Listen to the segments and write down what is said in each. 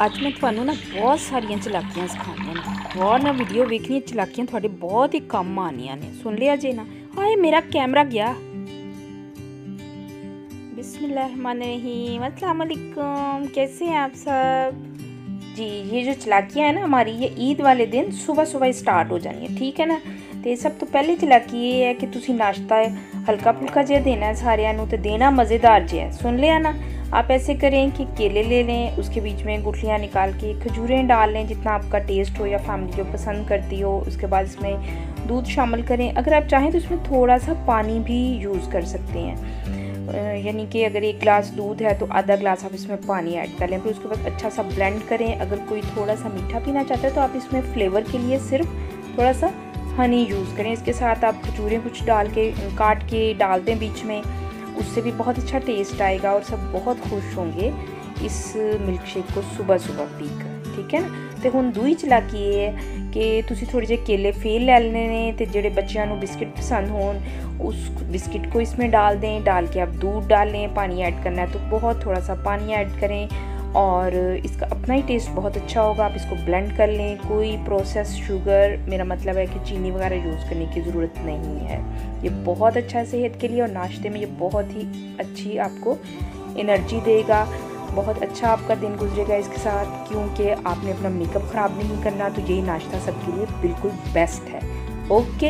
ਅੱਜ ਮੈਂ ਤੁਹਾਨੂੰ ਨਾ ਬਹੁਤ ਸਾਰੀਆਂ ਚਲਾਕੀਆਂ ਸਿਖਾਉਣੀਆਂ ਨੇ। ਗੌਰ ਨਾਲ ਵੀਡੀਓ ਵੇਖਣੀ, ਚਲਾਕੀਆਂ ਤੁਹਾਡੇ बहुत ही ਕੰਮ ਆਉਣੀਆਂ ਨੇ। सुन लिया जे ना। हाय मेरा कैमरा गया। बिस्मिल्लाहिर्रहमानिर्रहीम। अस्सलाम वालेकुम, कैसे हैं आप सब जी। ये जो चलाकियाँ है ना हमारी, ये ईद वाले दिन सुबह सुबह स्टार्ट हो जानी है, ठीक है ना। तो सब तो पहले चलाकी ये है कि तुसी नाश्ता हल्का फुल्का जिहा देना है सारिਆਂ ਨੂੰ, तो देना मज़ेदार जिहा है। सुन लिया ना। आप ऐसे करें कि केले ले लें, उसके बीच में गुठलियाँ निकाल के खजूरें डाल लें जितना आपका टेस्ट हो या फैमिली जो पसंद करती हो। उसके बाद इसमें दूध शामिल करें। अगर आप चाहें तो इसमें थोड़ा सा पानी भी यूज़ कर सकते हैं, यानी कि अगर 1 गिलास दूध है तो आधा गिलास आप इसमें पानी ऐड कर लें। फिर उसके बाद अच्छा सा ब्लेंड करें। अगर कोई थोड़ा सा मीठा पीना चाहता है तो आप इसमें फ्लेवर के लिए सिर्फ थोड़ा सा हनी यूज़ करें। इसके साथ आप खजूरें कुछ डाल के काट के डाल दें बीच में, उससे भी बहुत अच्छा टेस्ट आएगा और सब बहुत खुश होंगे इस मिल्क शेक को सुबह सुबह पीकर, ठीक है ना। तो हुण दूई चलाकी ये है कि तुसी थोड़े जे केले फेल लै लेने ने, तो जेड़े बच्चों को बिस्किट पसंद होन उस बिस्किट को इसमें डाल दें। डाल के आप दूध डाल लें, पानी ऐड करना है तो बहुत थोड़ा सा पानी ऐड करें और इसका अपना ही टेस्ट बहुत अच्छा होगा। आप इसको ब्लेंड कर लें। कोई प्रोसेस शुगर, मेरा मतलब है कि चीनी वगैरह यूज़ करने की ज़रूरत नहीं है। ये बहुत अच्छा है सेहत के लिए और नाश्ते में ये बहुत ही अच्छी आपको एनर्जी देगा। बहुत अच्छा आपका दिन गुजरेगा इसके साथ, क्योंकि आपने अपना मेकअप ख़राब नहीं करना। तो यही नाश्ता सबके लिए बिल्कुल बेस्ट है। ओके,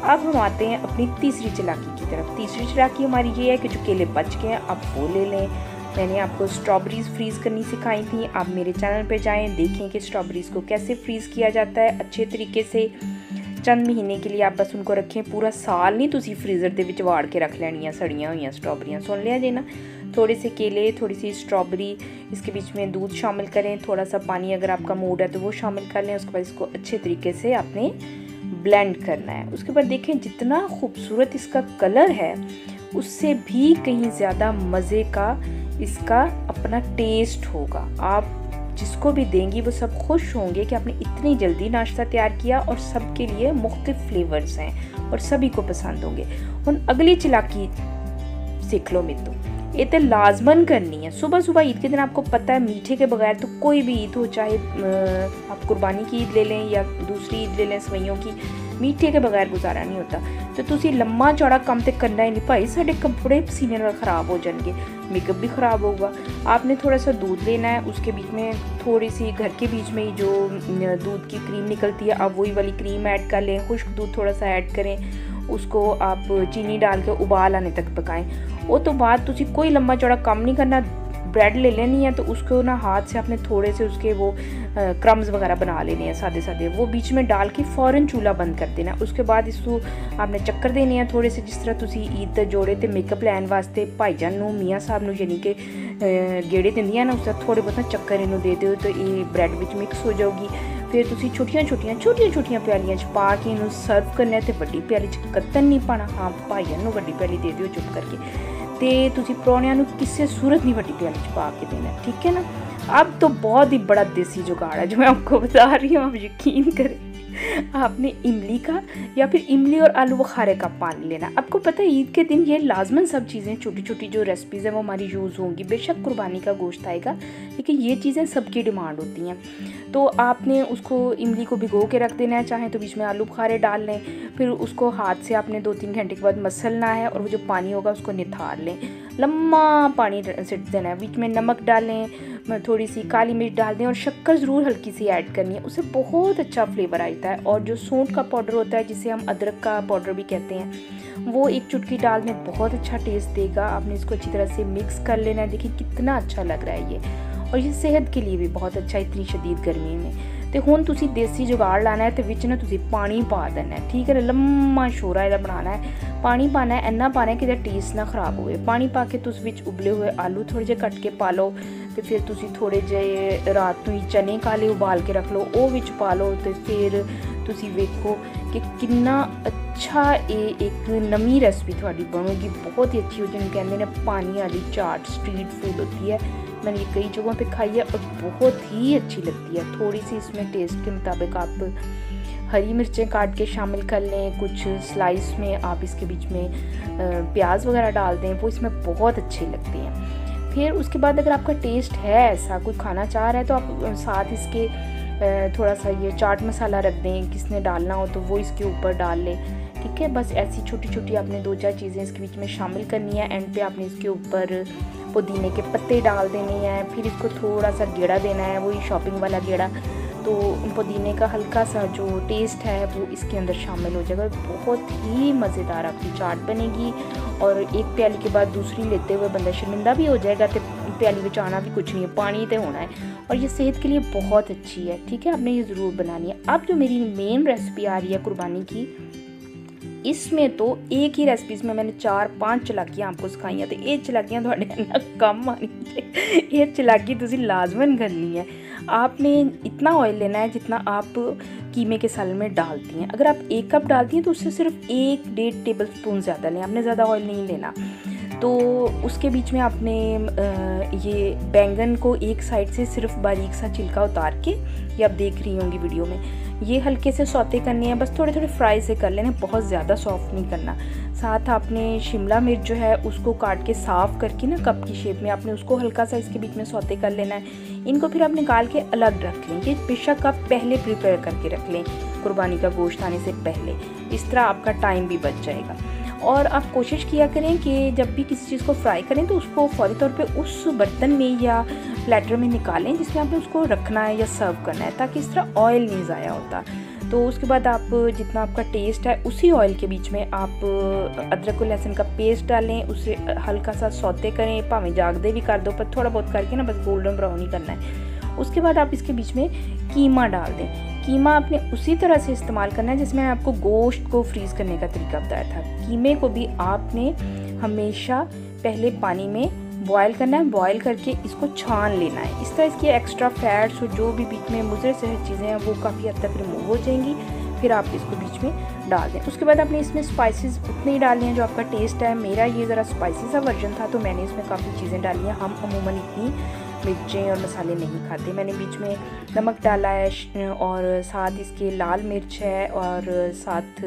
अब हम आते हैं अपनी तीसरी चालाकी की तरफ। तीसरी चालाकी हमारी ये है कि जो केले बच गए हैं आप वो ले लें। मैंने आपको स्ट्रॉबेरीज़ फ्रीज़ करनी सिखाई थी। आप मेरे चैनल पे जाएं, देखें कि स्ट्रॉबेरीज़ को कैसे फ्रीज़ किया जाता है अच्छे तरीके से। चंद महीने के लिए आप बस उनको रखें, पूरा साल नहीं तुसी फ्रीज़र दे विच वाड़ के रख लैनियां सड़ियां हुई स्ट्रॉबेरियां। सुन लिया जे ना। थोड़े से केले, थोड़ी सी स्ट्रॉबेरी, इसके बीच में दूध शामिल करें, थोड़ा सा पानी अगर आपका मूड है तो वो शामिल कर लें। उसके बाद इसको अच्छे तरीके से आपने ब्लेंड करना है। उसके बाद देखें जितना खूबसूरत इसका कलर है उससे भी कहीं ज़्यादा मज़े का इसका अपना टेस्ट होगा। आप जिसको भी देंगी वो सब खुश होंगे कि आपने इतनी जल्दी नाश्ता तैयार किया और सबके लिए मुख्तलिफ फ्लेवर्स हैं और सभी को पसंद होंगे। हुण अगली चालाकी सीख लो मेरे तो। ये तो लाजमन करनी है सुबह सुबह ईद के दिन। आपको पता है मीठे के बगैर तो कोई भी ईद हो, चाहे आप कुर्बानी की ईद ले लें या दूसरी ईद ले लें सवैयों की, मीठे के बगैर गुजारा नहीं होता। तो तुसी लम्मा चौड़ा काम तो करना ही नहीं भाई, साढ़े कपड़े पसीने नाल ख़राब हो जाएंगे, मेकअप भी ख़राब होगा। आपने थोड़ा सा दूध लेना है, उसके बीच में थोड़ी सी घर के बीच में ही जो दूध की क्रीम निकलती है आप वही वाली क्रीम ऐड कर लें। खुश्क दूध थोड़ा सा ऐड करें, उसको आप चीनी डाल के उबाल आने तक पकाएं। वो तो बाद तुसी कोई लम्बा चौड़ा काम नहीं करना। ब्रेड ले लेनी है तो उसको ना हाथ से आपने थोड़े से उसके वो क्रम्स वगैरह बना लेने हैं सादे सादे, वो बीच में डाल के फ़ौरन चूल्हा बंद कर देना। उसके बाद इसको आपने चक्कर देने हैं थोड़े से, जिस तरह तुसी ईद दे जोड़े ते मेकअप लैन वास्ते भाईजान नूं मियाँ साहब नूं यानी कि गेड़े दिंदियां ना, उसका थोड़े बहुत चक्कर इनू दे दो तो ये ब्रेड विच मिक्स हो जाऊगी। फिर तुसी छोटियां छोटियां प्यालियां च पा के इनू सर्व करना है। तो वड्डी प्याली च कत्तन नहीं पाना। हाँ भाईजान नूं वड्डी प्याली दे दिओ चुप करके। तो तुसी परौनियां नूं किसी सूरत नहीं वड्डी प्याली च पा के देना, ठीक है ना। अब तो बहुत ही बड़ा देसी जुगाड़ है जो मैं आपको बता रही हूँ, आप यकीन करें। आपने इमली का या फिर इमली और आलू बुखारे का पानी लेना। आपको पता है ईद के दिन ये लाजमन सब चीज़ें छोटी छोटी जो रेसिपीज़ हैं वो हमारी यूज़ होंगी। बेशक कुर्बानी का गोश्त आएगा लेकिन ये चीज़ें सबकी डिमांड होती हैं। तो आपने उसको इमली को भिगो के रख देना है, चाहे तो बीच में आलू बुखारे डाल लें। फिर उसको हाथ से आपने 2-3 घंटे के बाद मसलना है और वो जो पानी होगा उसको निथार लें। लम्मा पानी सिट देना है। बीच में नमक डालें, थोड़ी सी काली मिर्च डाल दें और शक्कर ज़रूर हल्की सी ऐड करनी है, उससे बहुत अच्छा फ्लेवर आता है। और जो सौंठ का पाउडर होता है जिसे हम अदरक का पाउडर भी कहते हैं, वो 1 चुटकी डालने बहुत अच्छा टेस्ट देगा। आपने इसको अच्छी तरह से मिक्स कर लेना है। देखिए कितना अच्छा लग रहा है ये, और ये सेहत के लिए भी बहुत अच्छा है इतनी शदीद गर्मी में। तो हुण तुसी देसी जुगाड़ लाना है तो विच ना तुसी पानी पा देना है, ठीक है। लम्मा शोरा इहदा बनाना है। पानी पाना है, इन्ना पाना है कि इहदा टेस्ट ना खराब होए। पानी पा के तुस विच उबले हुए आलू थोड़े जे कट के पा लो। तो फिर तुसी थोड़े जे रात नूं चने काले उबाल के रख लो, वो विच पा लो। तो फिर तुसी वेखो कि कितना अच्छा ये एक नवी रेसिपी थोड़ी बनूगी, बहुत ही अच्छी हो जिन्हें कहते हैं पानी वाली चाट, स्ट्रीट फूड होती है। मैंने ये कई जगहों पे खाई है और बहुत ही अच्छी लगती है। थोड़ी सी इसमें टेस्ट के मुताबिक आप हरी मिर्चें काट के शामिल कर लें, कुछ स्लाइस में आप इसके बीच में प्याज वगैरह डाल दें, वो इसमें बहुत अच्छी लगती हैं। फिर उसके बाद अगर आपका टेस्ट है ऐसा, कोई खाना चाह रहा है, तो आप साथ इसके थोड़ा सा ये चाट मसाला रख दें, किसने डालना हो तो वो इसके ऊपर डाल ले। ठीक है, बस ऐसी छोटी छोटी आपने 2-4 चीज़ें इसके बीच में शामिल करनी है। एंड पे आपने इसके ऊपर पुदीने के पत्ते डाल देने हैं। फिर इसको थोड़ा सा गेड़ा देना है, वही शॉपिंग वाला गेड़ा। तो पुदीने का हल्का सा जो टेस्ट है वो इसके अंदर शामिल हो जाएगा। बहुत ही मज़ेदार आपकी चाट बनेगी। और एक प्याली के बाद दूसरी लेते हुए बंदा शर्मिंदा भी हो जाएगा। तो प्याली में आना भी कुछ नहीं है, पानी तो होना है। और ये सेहत के लिए बहुत अच्छी है। ठीक है, आपने ये ज़रूर बनानी है। अब जो मेरी मेन रेसिपी आ रही है कुर्बानी की, इसमें तो एक ही रेसिपीज़ में मैंने 4-5 चलाकियाँ आपको सिखाई हैं। तो ये चलाकियाँ थोड़े ना कम आनी चाहिए, ये चलाकी तुसी लाजमन करनी है। आपने इतना ऑयल लेना है जितना आप कीमे के सालन में डालती हैं। अगर आप 1 कप डालती हैं तो उससे सिर्फ 1-1.5 टेबल स्पून ज़्यादा लें, आपने ज़्यादा ऑयल नहीं लेना। तो उसके बीच में आपने ये बैंगन को एक साइड से सिर्फ बारीक सा छिलका उतार के, ये आप देख रही होंगी वीडियो में, ये हल्के से सौते करने हैं, बस थोड़े थोड़े फ्राई से कर लेना, बहुत ज़्यादा सॉफ्ट नहीं करना। साथ आपने शिमला मिर्च जो है उसको काट के साफ़ करके ना कप की शेप में आपने उसको हल्का सा इसके बीच में सौते कर लेना है। इनको फिर आप निकाल के अलग रख लें। ये बेशक आप पहले प्रिपेयर करके रख लें कुर्बानी का गोश्त आने से पहले, इस तरह आपका टाइम भी बच जाएगा। और आप कोशिश किया करें कि जब भी किसी चीज़ को फ्राई करें तो उसको फौरी तौर पे उस बर्तन में या प्लेटर में निकालें जिसमें आपने उसको रखना है या सर्व करना है, ताकि इस तरह ऑयल नहीं ज़ाया होता। तो उसके बाद आप जितना आपका टेस्ट है उसी ऑयल के बीच में आप अदरक और लहसुन का पेस्ट डालें, उसे हल्का सा सौते करें, भावें जागदे भी कर दो, पर थोड़ा बहुत करके ना बस गोल्डन ब्राउन ही करना है। उसके बाद आप इसके बीच में कीमा डाल दें। कीमा आपने उसी तरह से इस्तेमाल करना है जिसमें आपको गोश्त को फ्रीज़ करने का तरीका बताया था। कीमे को भी आपने हमेशा पहले पानी में बॉयल करना है, बॉयल करके इसको छान लेना है। इस तरह इसके एक्स्ट्रा फैट्स और जो भी बीच में मुज़र सेहत चीज़ें हैं वो काफ़ी हद तक रिमूव हो जाएंगी। फिर आप इसको बीच में डाल दें। उसके बाद आपने इसमें स्पाइसेस उतने ही डालने हैं जो आपका टेस्ट है। मेरा ये ज़रा स्पाइसी सा वर्जन था तो मैंने इसमें काफ़ी चीज़ें डाली हैं। हम अमूमन इतनी मिर्चें और मसाले नहीं खाते। मैंने बीच में नमक डाला है और साथ इसके लाल मिर्च है और साथ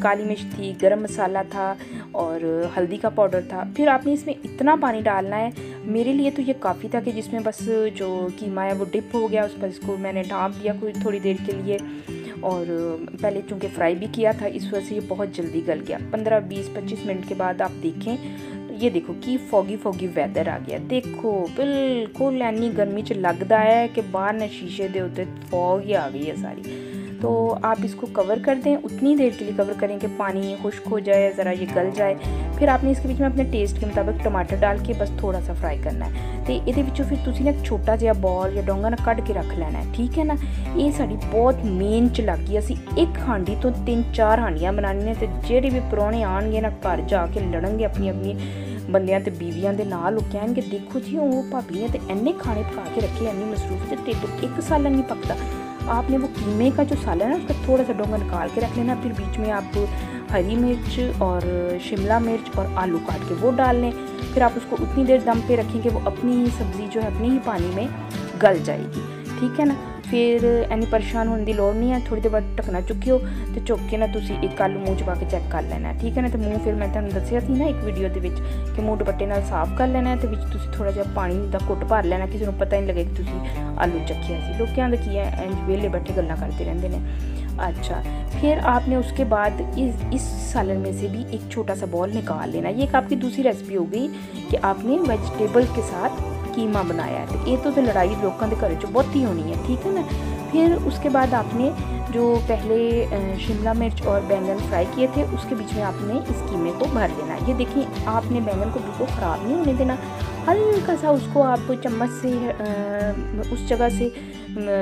काली मिर्च थी, गरम मसाला था और हल्दी का पाउडर था। फिर आपने इसमें इतना पानी डालना है, मेरे लिए तो ये काफ़ी था कि जिसमें बस जो कीमा है वो डिप हो गया, उस पर इसको मैंने ढाँप दिया कोई थोड़ी देर के लिए। और पहले चूँकि फ्राई भी किया था इस वजह से ये बहुत जल्दी गल गया। 15-20-25 मिनट के बाद आप देखें, ये देखो कि फॉगी वैदर आ गया। देखो बिल्कुल ऐनी गर्मी च लगता है कि बाहर ने शीशे दे उत्ते फॉग ही आ गई है सारी। तो आप इसको कवर कर दें, उतनी देर के लिए कवर करें कि पानी खुश्क हो जाए, ज़रा ये गल जाए। फिर आपने इसके बीच में अपने टेस्ट के मुताबिक टमाटर डाल के बस थोड़ा सा फ्राई करना है। तो ये फिर तुसी ना एक छोटा जिहा बॉल या डोंगा ना कट के रख लेना है। ठीक है ना, ये साड़ी बहुत मेन चलाकी। असी एक हांडी तो 3-4 हांडियां बनानियां ते जेह्ड़े भी परौने आनगे ना घर जाके लड़नगे अपनी अपनी बंदियां ते बीवियां दे नाल, वो कहणगे देखो जी वो भाभी ने तो इन्ने खाने पका के रखे, इन्नी मसरूफ, ते ढिड एक सालन नहीं पकता। आपने वो कीमे का जो सालन है उसका थोड़ा सा डोंगा निकाल के रख लेना। फिर बीच में आप हरी मिर्च और शिमला मिर्च और आलू काट के वो डाल लें। फिर आप उसको उतनी देर दम पे रखें कि वो अपनी सब्ज़ी जो है अपने ही पानी में गल जाएगी। ठीक है ना, फिर इन्नी परेशान होने की लोड़ नहीं है। थोड़ी देर बाद ढकना चुक्यो तो चुक के ना तुसी एक आलू मूँह च पा के चेक कर लेना है। ठीक है ना, तो मूँह फिर मैं तुहानूं दस्सिया थी ना एक वीडियो के कि मूँह दुपट्टे नाल साफ कर लेना है, तो विच तुसी थोड़ा जिहा पानी का घुट भर लेना, किसी को पता नहीं लगे कि तुसी आलू चखिया सी। लोगों का की है इंज वेले बैठे गल्लां करते रहंदे ने। अच्छा, फिर आपने उसके बाद इस सालन में से भी एक छोटा सा बॉल निकाल लेना। ये एक आपकी दूसरी रेसिपी हो गई कि आपने वेजिटेबल के साथ कीमा बनाया है। तो ये तो लड़ाई लोगों के घर च बहुत ही होनी है। ठीक है ना, फिर उसके बाद आपने जो पहले शिमला मिर्च और बैंगन फ्राई किए थे उसके बीच में आपने इस कीमे को भर लेना। ये देखिए, आपने बैंगन को बिल्कुल ख़राब नहीं होने देना, हल्का सा उसको आप चम्मच से उस जगह से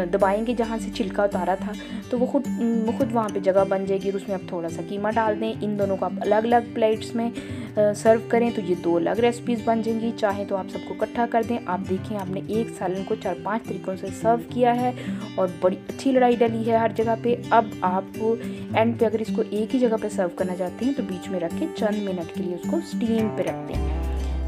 दबाएंगे जहाँ से छिलका उतारा था, तो वो खुद वहाँ पे जगह बन जाएगी। और उसमें आप थोड़ा सा कीमा डाल दें। इन दोनों को आप अलग अलग प्लेट्स में सर्व करें तो ये 2 अलग रेसिपीज़ बन जाएंगी। चाहे तो आप सबको इकट्ठा कर दें। आप देखें, आपने एक सालन को 4-5 तरीक़ों से सर्व किया है और बड़ी अच्छी लड़ाई डली है हर जगह पे। अब आप एंड पे अगर इसको एक ही जगह पे सर्व करना चाहते हैं तो बीच में रख के चंद मिनट के लिए उसको स्टीम पे रख दें।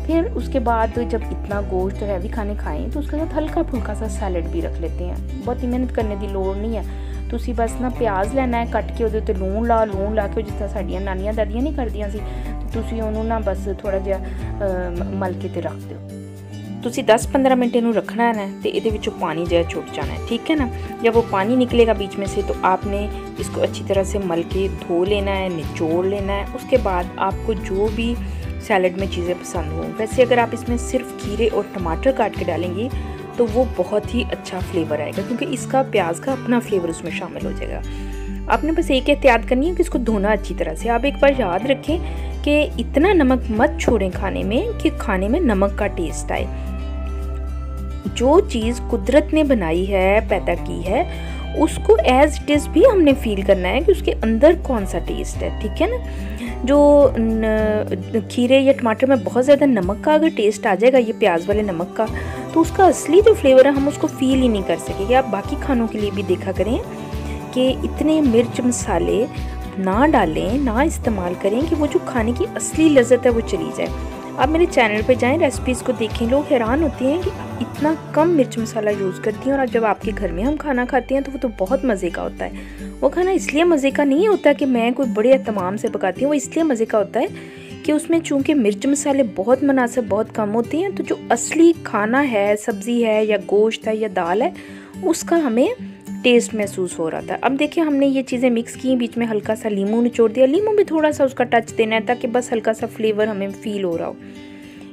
फिर उसके बाद जब इतना गोश्त हैवी खाने खाएं तो उसके साथ हल्का फुल्का सा सैलड भी रख लेते हैं। बहुत ही मेहनत करने की लोड़ नहीं है। तुसी बस ना प्याज लेना है, कट के ਉਹਦੇ ਤੇ लूण ला के जिस तरह साड़ियाँ नानियां दादियां नहीं करदियां सी, तुसी ਉਹਨੂੰ ना बस थोड़ा जिहा मल के ते रख दो। ਤੁਸੀਂ 10-15 मिनट इनू रखना है ना, तो ये विचों पानी जो छुट जाना है, ठीक है ना। जब वो पानी निकलेगा बीच में से तो आपने इसको अच्छी तरह से मल के धो लेना है, निचोड़ लेना है। उसके बाद आपको जो भी सैलड में चीज़ें पसंद हों, वैसे अगर आप इसमें सिर्फ खीरे और टमाटर काट के डालेंगी तो वो बहुत ही अच्छा फ्लेवर आएगा, क्योंकि इसका प्याज का अपना फ्लेवर उसमें शामिल हो जाएगा। आपने बस एक एहतियात करनी है कि इसको धोना अच्छी तरह से। आप एक बार याद रखें कि इतना नमक मत छोड़ें खाने में कि खाने में नमक का टेस्ट आए। जो चीज़ कुदरत ने बनाई है, पैदा की है, उसको एज इट इज़ भी हमने फील करना है कि उसके अंदर कौन सा टेस्ट है, ठीक है ना। जो खीरे या टमाटर में बहुत ज़्यादा नमक का अगर टेस्ट आ जाएगा, ये प्याज वाले नमक का, तो उसका असली जो फ्लेवर है हम उसको फील ही नहीं कर सकेंगे। आप बाकी खानों के लिए भी देखा करें कि इतने मिर्च मसाले ना डालें, ना इस्तेमाल करें कि वो जो खाने की असली लज़्ज़त है वो चली जाए। आप मेरे चैनल पे जाएं, रेसिपीज़ को देखें, लोग हैरान होते हैं कि इतना कम मिर्च मसाला यूज़ करती हैं, और जब आपके घर में हम खाना खाते हैं तो वो तो बहुत मज़े का होता है। वो खाना इसलिए मज़े का नहीं होता कि मैं कोई बड़े एहतमाम से पकाती हूँ, वो इसलिए मज़े का होता है कि उसमें चूँकि मिर्च मसाले बहुत मुनासिब, बहुत कम होते हैं, तो जो असली खाना है, सब्ज़ी है या गोश्त है या दाल है, उसका हमें टेस्ट महसूस हो रहा था। अब देखिए हमने ये चीज़ें मिक्स की, बीच में हल्का सा लीमू निचोड़ दिया, लीमू भी थोड़ा सा उसका टच देना है ताकि बस हल्का सा फ्लेवर हमें फील हो रहा हो।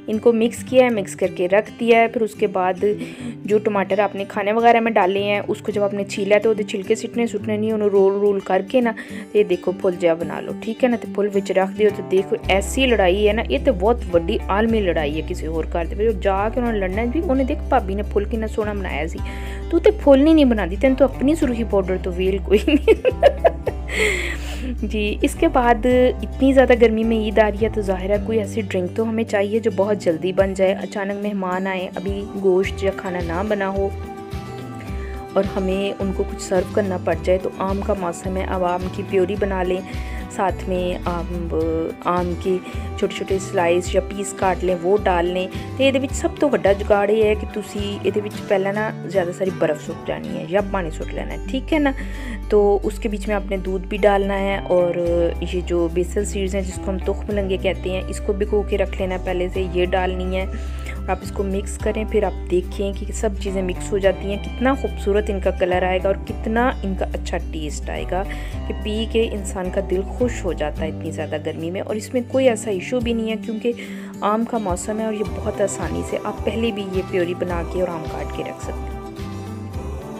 इनको मिक्स किया है, मिक्स करके रख दिया है। फिर उसके बाद जो टमाटर आपने खाने वगैरह में डाले हैं, उसको जब आपने छीला है तो वो छिलके सुटने नहीं, उन्हें रोल करके ना ये देखो फुल जहा बना लो, ठीक है ना। तो फुल विच रख दियो। तो देखो ऐसी लड़ाई है ना, ये तो बहुत वड्डी आलमी लड़ाई है किसी होर घर दे विच जाके उन्होंने लड़ना भी। उन्हें देख भाभी ने फुल कितना सोहना बनाया सी, तू तो फुल नहीं बनाती, तेन तो अपनी सुरखी पाउडर तो वेल कोई नहीं जी। इसके बाद इतनी ज़्यादा गर्मी में ईद आ रही है, तो ज़ाहिर है कोई ऐसी ड्रिंक तो हमें चाहिए जो बहुत जल्दी बन जाए। अचानक मेहमान आए, अभी गोश्त या खाना ना बना हो और हमें उनको कुछ सर्व करना पड़ जाए, तो आम का मौसम है, अब आम की प्योरी बना लें, साथ में आम के छोटे छोटे स्लाइस या पीस काट लें, वो डाल लें। तो ये सब तो वड्डा जुगाड़ ये है कि तुसी ये पहला ना ज़्यादा सारी बर्फ़ सुट जानी है या पानी सुट लेना है, ठीक है ना। तो उसके बीच में आपने दूध भी डालना है, और ये जो बेसल सीड्स हैं जिसको हम तुख मलंगे कहते हैं, इसको भिगो के रख लेना पहले से, ये डालनी है। आप इसको मिक्स करें, फिर आप देखें कि सब चीज़ें मिक्स हो जाती हैं, कितना खूबसूरत इनका कलर आएगा और कितना इनका अच्छा टेस्ट आएगा कि पी के इंसान का दिल खुश हो जाता है इतनी ज़्यादा गर्मी में। और इसमें कोई ऐसा इशू भी नहीं है क्योंकि आम का मौसम है और ये बहुत आसानी से आप पहले भी ये प्योरी बना के और आम काट के रख सकते हैं।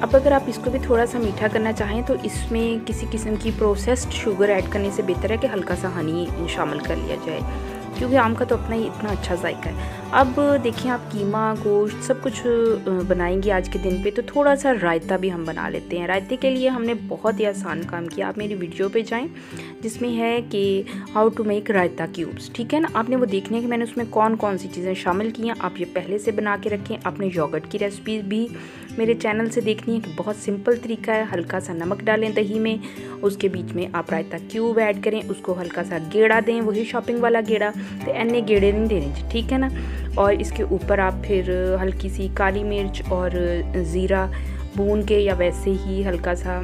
अब अगर आप इसको भी थोड़ा सा मीठा करना चाहें तो इसमें किसी किस्म की प्रोसेस्ड शुगर ऐड करने से बेहतर है कि हल्का सा हनी शामिल कर लिया जाए, क्योंकि आम का तो अपना ही इतना अच्छा जायका है। अब देखिए आप कीमा, गोश्त सब कुछ बनाएंगे आज के दिन पे, तो थोड़ा सा रायता भी हम बना लेते हैं। रायते के लिए हमने बहुत ही आसान काम किया। आप मेरी वीडियो पे जाएं जिसमें है कि how to make raita cubes, ठीक है ना। आपने वो देखने कि मैंने उसमें कौन कौन सी चीज़ें शामिल की हैं, आप ये पहले से बना के रखें। आपने योगर्ट की रेसिपी भी मेरे चैनल से देखनी है कि बहुत सिंपल तरीका है। हल्का सा नमक डालें दही में, उसके बीच में आप रायता क्यूब ऐड करें, उसको हल्का सा गेड़ा दें, वही शॉपिंग वाला गेड़ा, तो एने गेड़े नहीं देने, ठीक है ना। और इसके ऊपर आप फिर हल्की सी काली मिर्च और ज़ीरा भून के या वैसे ही हल्का सा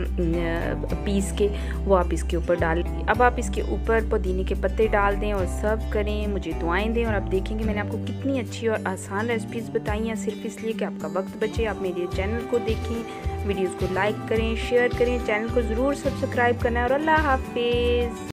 पीस के वो आप इसके ऊपर डाल। अब आप इसके ऊपर पुदीने के पत्ते डाल दें और सर्व करें, मुझे दुआएं दें। और आप देखेंगे मैंने आपको कितनी अच्छी और आसान रेसिपीज़ बताई हैं, सिर्फ इसलिए कि आपका वक्त बचे। आप मेरे चैनल को देखें, वीडियोज़ को लाइक करें, शेयर करें, चैनल को ज़रूर सब्सक्राइब करना है। और अल्लाह हाफिज़।